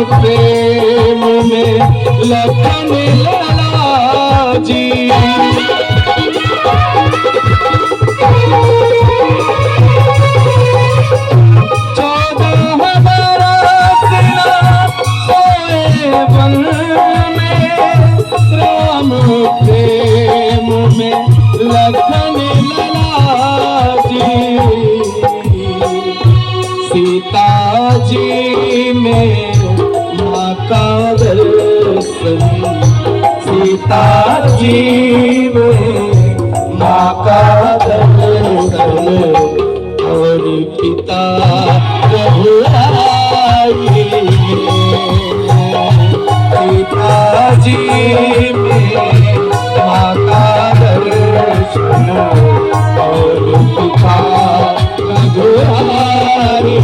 प्रेम में लखन लाला जी। 14 बरस सोए वन में राम प्रेम में लखन लाला जी। सीता जी में माँ का दर्शन, सीता जी में माँ का दर्शन और पिता रघुराई। सीता जी में माँ का दर्शन और पिता रघुराई।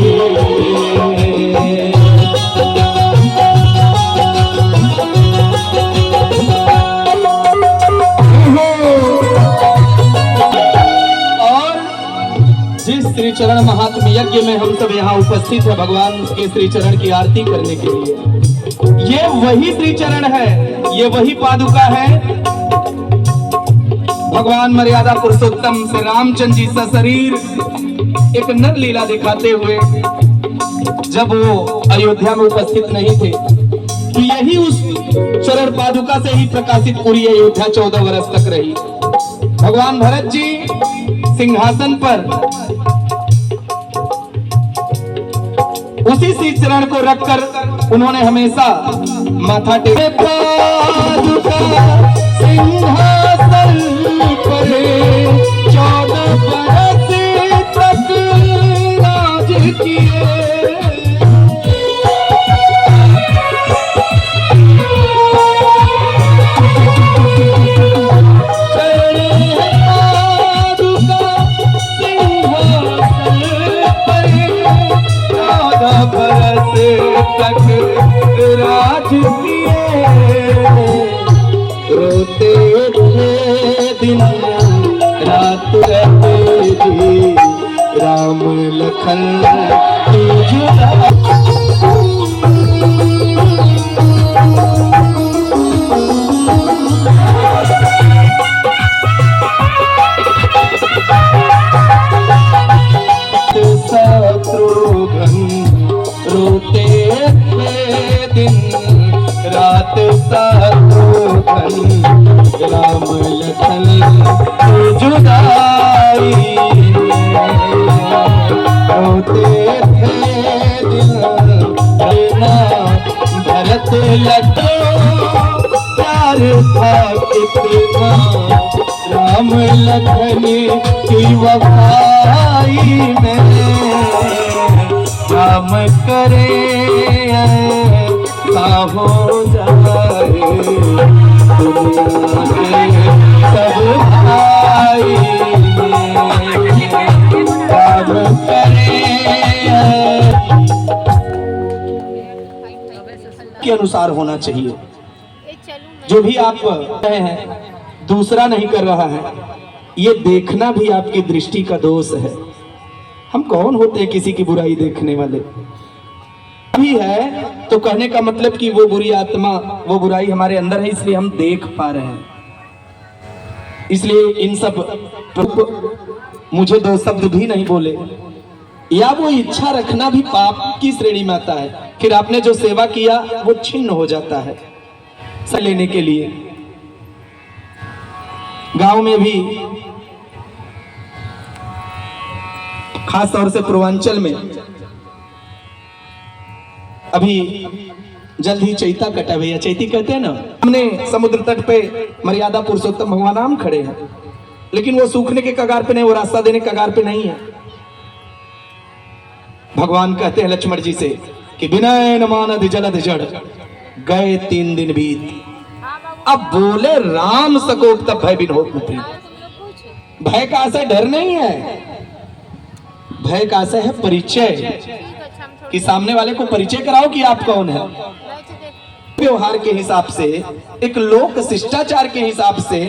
श्री चरण महात्म यज्ञ में हम सब यहाँ उपस्थित है भगवान के श्री चरण की आरती करने के लिए। ये वही श्री चरण है, ये वही पादुका है। भगवान मर्यादा पुरुषोत्तम श्री रामचंद्र जी सशरीर एक नर लीला दिखाते हुए जब वो अयोध्या में उपस्थित नहीं थे, तो यही उस चरण पादुका से ही प्रकाशित पूरी अयोध्या 14 वर्ष तक रही। भगवान भरत जी सिंहासन पर उसी श्री चरण को रखकर उन्होंने हमेशा माथा टेके। पादुका सिंहासन पर 14 बरस तक राज किए। तक राज किए। रोते थे दिन रात रहते जी राम लखन की जुदा। रोते थे दिन रात शत्रुघ्न राम लखन की जुदाई। रोते थे दिन भरत लखन प्यार था कितना राम लखन की वफाई में। राम करे हो जाए दुनिया के सब भाई। राम करे के अनुसार होना चाहिए। जो भी आप रहे हैं दूसरा नहीं कर रहा है, ये देखना भी आपकी दृष्टि का दोष है। हम कौन होते हैं किसी की बुराई देखने वाले? भी है तो कहने का मतलब कि वो बुरी आत्मा, वो बुराई हमारे अंदर है, इसलिए हम देख पा रहे हैं। इसलिए इन सब मुझे 2 शब्द भी नहीं बोले, या वो इच्छा रखना भी पाप की श्रेणी में आता है। फिर आपने जो सेवा किया वो छिन्न हो जाता है। स लेने के लिए गांव में भी, खास तौर से पूर्वांचल में अभी जल्द ही चैता कटा भैया, चैती कहते हैं ना। हमने समुद्र तट पे मर्यादा पुरुषोत्तम भगवान राम खड़े हैं, लेकिन वो सूखने के कगार पे नहीं, वो रास्ता देने के कगार पे नहीं है। भगवान कहते हैं लक्ष्मण जी से कि विनय न मानद जलद जड़ गए 3 दिन बीत। अब बोले राम सकोप तब भय बिन हो पुत्री। भय का आशय डर नहीं है, भय का आशय है परिचय, कि सामने वाले को परिचय कराओ कि आप कौन है। व्यवहार के हिसाब से, एक लोक शिष्टाचार के हिसाब से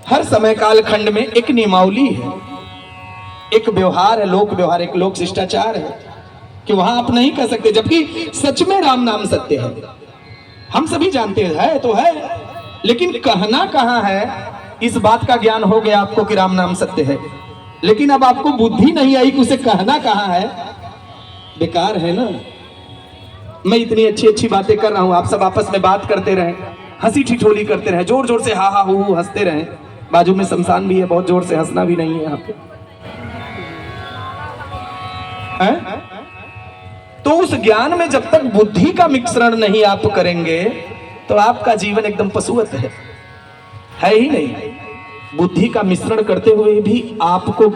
हर समय काल खंड में एक नियमावली है, एक व्यवहार है, लोक व्यवहार, एक लोक शिष्टाचार है। कि वहां आप नहीं कह सकते, जबकि सच में राम नाम सत्य है। हम सभी जानते हैं तो है, लेकिन कहना कहां है, इस बात का ज्ञान हो गया आपको कि राम नाम सत्य है, लेकिन अब आपको बुद्धि नहीं आई कि उसे कहना कहां है। बेकार है ना। मैं इतनी अच्छी अच्छी बातें कर रहा हूं, आप सब आपस में बात करते रहें, हंसी ठिठोली करते रहें, जोर जोर से हा हा हू हंसते रहें। बाजू में शमशान भी है, बहुत जोर से हंसना भी नहीं है यहाँ पे। तो उस ज्ञान में जब तक बुद्धि का मिश्रण नहीं आप करेंगे तो आपका जीवन एकदम पशुवत है ही नहीं। बुद्धि का मिश्रण करते हुए भी आपको